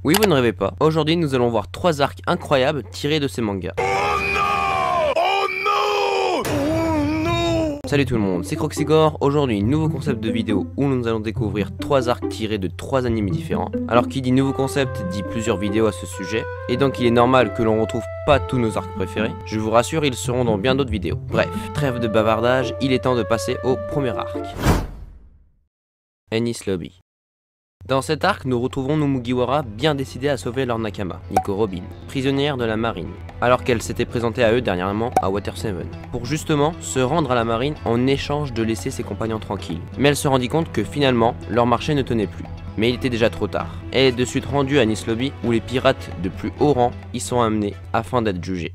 Oui, vous ne rêvez pas, aujourd'hui nous allons voir 3 arcs incroyables tirés de ces mangas. Salut tout le monde, c'est Croxigore. Aujourd'hui, nouveau concept de vidéo où nous allons découvrir 3 arcs tirés de 3 animés différents. Alors qui dit nouveau concept dit plusieurs vidéos à ce sujet, et donc il est normal que l'on retrouve pas tous nos arcs préférés. Je vous rassure, ils seront dans bien d'autres vidéos. Bref, trêve de bavardage, il est temps de passer au premier arc. Enies Lobby. Dans cet arc, nous retrouvons nos Mugiwara bien décidés à sauver leur Nakama, Nico Robin, prisonnière de la marine, alors qu'elle s'était présentée à eux dernièrement à Water 7, pour justement se rendre à la marine en échange de laisser ses compagnons tranquilles. Mais elle se rendit compte que finalement, leur marché ne tenait plus. Mais il était déjà trop tard. Elle est de suite rendue à Enies Lobby où les pirates de plus haut rang y sont amenés afin d'être jugés.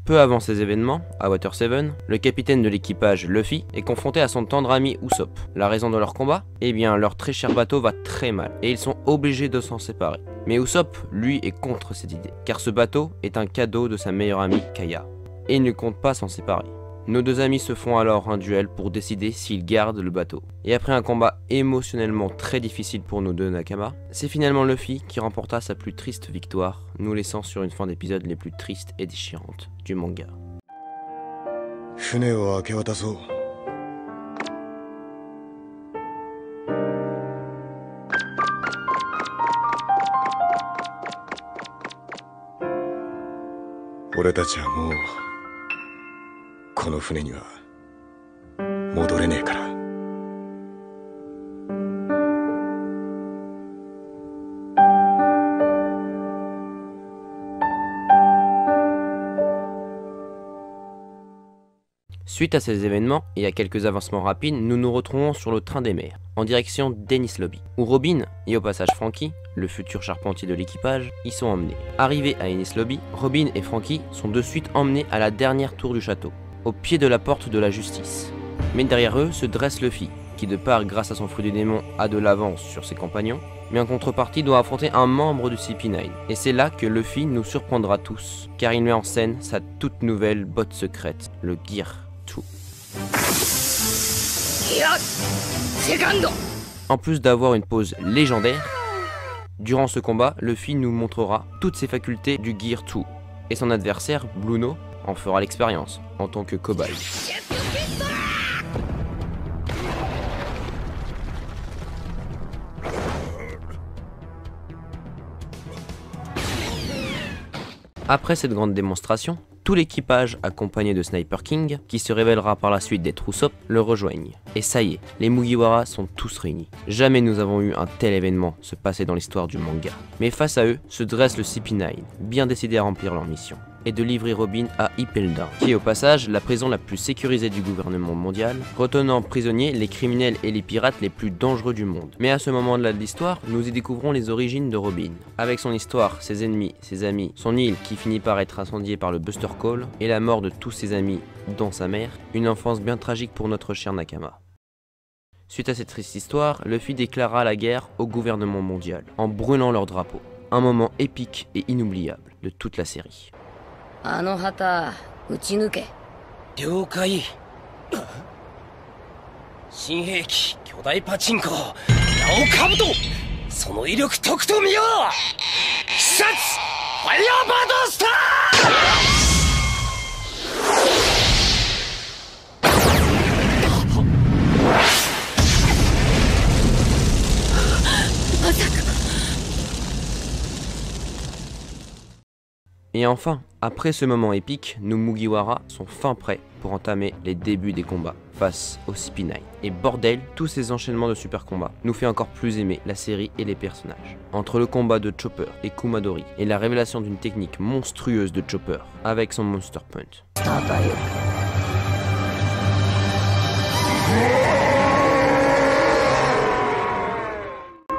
Peu avant ces événements, à Water 7, le capitaine de l'équipage, Luffy, est confronté à son tendre ami Usopp. La raison de leur combat? Eh bien, leur très cher bateau va très mal, et ils sont obligés de s'en séparer. Mais Usopp, lui, est contre cette idée, car ce bateau est un cadeau de sa meilleure amie, Kaya, et il ne compte pas s'en séparer. Nos deux amis se font alors un duel pour décider s'ils gardent le bateau. Et après un combat émotionnellement très difficile pour nos deux Nakama, c'est finalement Luffy qui remporta sa plus triste victoire, nous laissant sur une fin d'épisode les plus tristes et déchirantes du manga. Suite à ces événements et à quelques avancements rapides, nous nous retrouvons sur le train des mers, en direction d'Enies Lobby, où Robin et au passage Franky, le futur charpentier de l'équipage, y sont emmenés. Arrivés à Enies Lobby, Robin et Franky sont de suite emmenés à la dernière tour du château, au pied de la porte de la justice. Mais derrière eux se dresse Luffy, qui de part grâce à son fruit du démon a de l'avance sur ses compagnons, mais en contrepartie doit affronter un membre du CP9. Et c'est là que Luffy nous surprendra tous, car il met en scène sa toute nouvelle botte secrète, le Gear 2. En plus d'avoir une pose légendaire, durant ce combat, Luffy nous montrera toutes ses facultés du Gear 2, et son adversaire, Bluno, en fera l'expérience, en tant que cobaye. Après cette grande démonstration, tout l'équipage accompagné de Sniper King, qui se révélera par la suite d'être Usopp, le rejoignent. Et ça y est, les Mugiwara sont tous réunis. Jamais nous avons eu un tel événement se passer dans l'histoire du manga. Mais face à eux se dresse le CP9, bien décidé à remplir leur mission, et de livrer Robin à Ippelda, qui est au passage la prison la plus sécurisée du gouvernement mondial, retenant prisonniers les criminels et les pirates les plus dangereux du monde. Mais à ce moment-là de l'histoire, nous y découvrons les origines de Robin, avec son histoire, ses ennemis, ses amis, son île qui finit par être incendiée par le Buster Call, et la mort de tous ses amis, dont sa mère, une enfance bien tragique pour notre cher Nakama. Suite à cette triste histoire, Luffy déclara la guerre au gouvernement mondial, en brûlant leur drapeau. Un moment épique et inoubliable de toute la série. あの旗撃ち抜け。了解。新兵器巨大パチンコ名をかぶとその威力とくと見よう。視察ファイヤーバードスター。Et enfin, après ce moment épique, nos Mugiwara sont fin prêts pour entamer les débuts des combats face au CP9. Et bordel, tous ces enchaînements de super combats nous fait encore plus aimer la série et les personnages. Entre le combat de Chopper et Kumadori et la révélation d'une technique monstrueuse de Chopper avec son Monster Punch.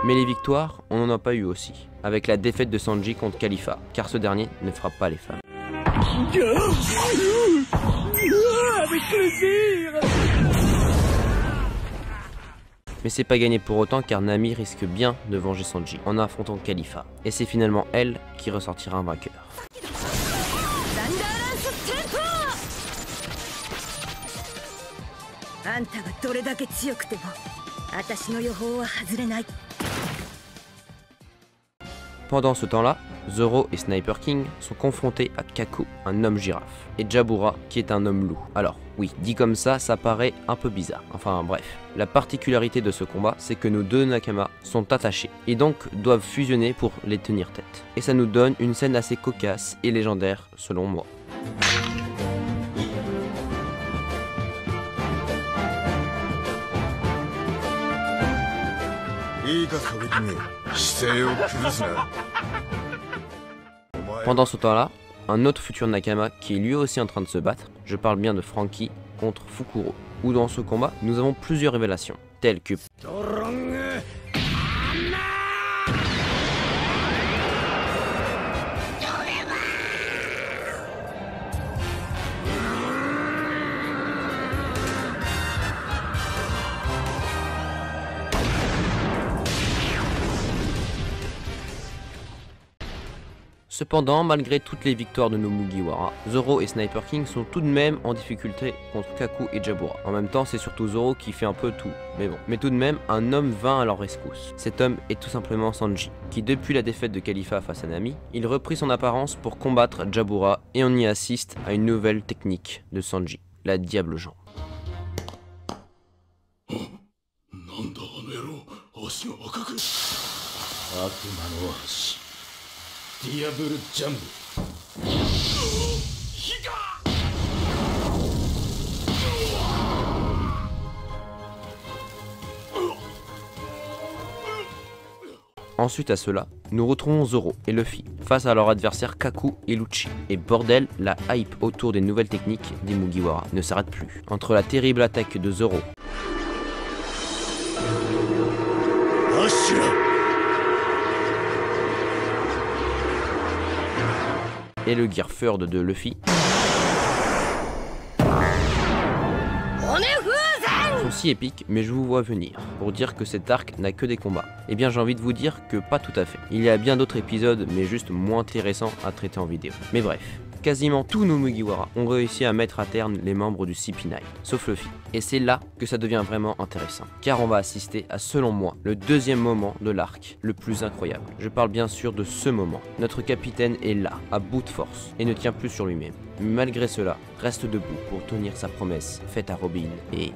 Mais les victoires, on n'en a pas eu aussi, avec la défaite de Sanji contre Khalifa, car ce dernier ne frappe pas les femmes. Avec plaisir. Mais c'est pas gagné pour autant car Nami risque bien de venger Sanji en affrontant Khalifa, et c'est finalement elle qui ressortira un vainqueur. Pendant ce temps-là, Zoro et Sniper King sont confrontés à Kaku, un homme girafe, et Jabura, qui est un homme loup. Alors, oui, dit comme ça paraît un peu bizarre. Enfin bref, la particularité de ce combat, c'est que nos deux Nakama sont attachés, et donc doivent fusionner pour les tenir tête. Et ça nous donne une scène assez cocasse et légendaire, selon moi. いいか影君、姿勢を崩すな。 Pendant ce temps-là, un autre futur Nakama qui est lui aussi en train de se battre, je parle bien de Franky contre Fukuro, où dans ce combat, nous avons plusieurs révélations, telles que Cependant, malgré toutes les victoires de nos Mugiwara, Zoro et Sniper King sont tout de même en difficulté contre Kaku et Jabura. En même temps, c'est surtout Zoro qui fait un peu tout, mais bon. Mais tout de même, un homme vint à leur rescousse. Cet homme est tout simplement Sanji, qui depuis la défaite de Khalifa face à Nami, il reprit son apparence pour combattre Jabura et on y assiste à une nouvelle technique de Sanji, la Diable Jambe. ディアブルジャンブ。 Ensuite à cela, nous retrouvons Zoro et Luffy face à leur adversaire Kaku et Lucci. Et bordel, la hype autour des nouvelles techniques des Mugiwara ne s'arrête plus. Entre la terrible attaque de Zoro et le Gear Third de Luffy sont si épiques, mais je vous vois venir pour dire que cet arc n'a que des combats. Eh bien j'ai envie de vous dire que pas tout à fait. Il y a bien d'autres épisodes, mais juste moins intéressants à traiter en vidéo. Mais bref, quasiment tous nos Mugiwara ont réussi à mettre à terme les membres du CP9, sauf Luffy. Et c'est là que ça devient vraiment intéressant, car on va assister à, selon moi, le deuxième moment de l'arc, le plus incroyable. Je parle bien sûr de ce moment. Notre capitaine est là, à bout de force, et ne tient plus sur lui-même. Mais malgré cela, reste debout pour tenir sa promesse faite à Robin et...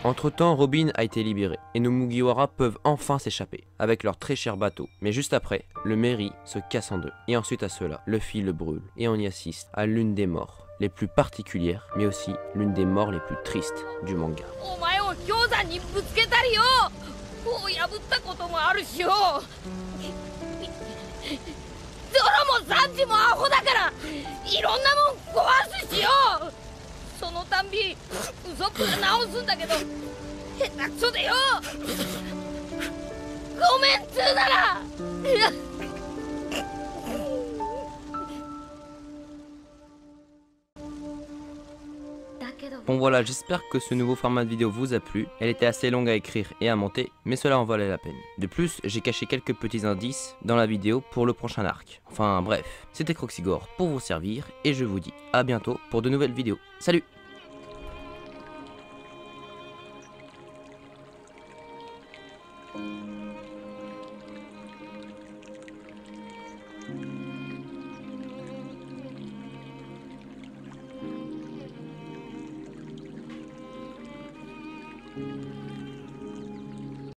Entre-temps, Robin a été libéré, et nos Mugiwara peuvent enfin s'échapper, avec leur très cher bateau. Mais juste après, le Merry se casse en deux. Et ensuite à cela, Luffy le brûle, et on y assiste à l'une des morts les plus particulières, mais aussi l'une des morts les plus tristes du manga. Bon voilà, j'espère que ce nouveau format de vidéo vous a plu. Elle était assez longue à écrire et à monter, mais cela en valait la peine. De plus, j'ai caché quelques petits indices dans la vidéo pour le prochain arc. Enfin bref, c'était Croxigore pour vous servir et je vous dis à bientôt pour de nouvelles vidéos. Salut!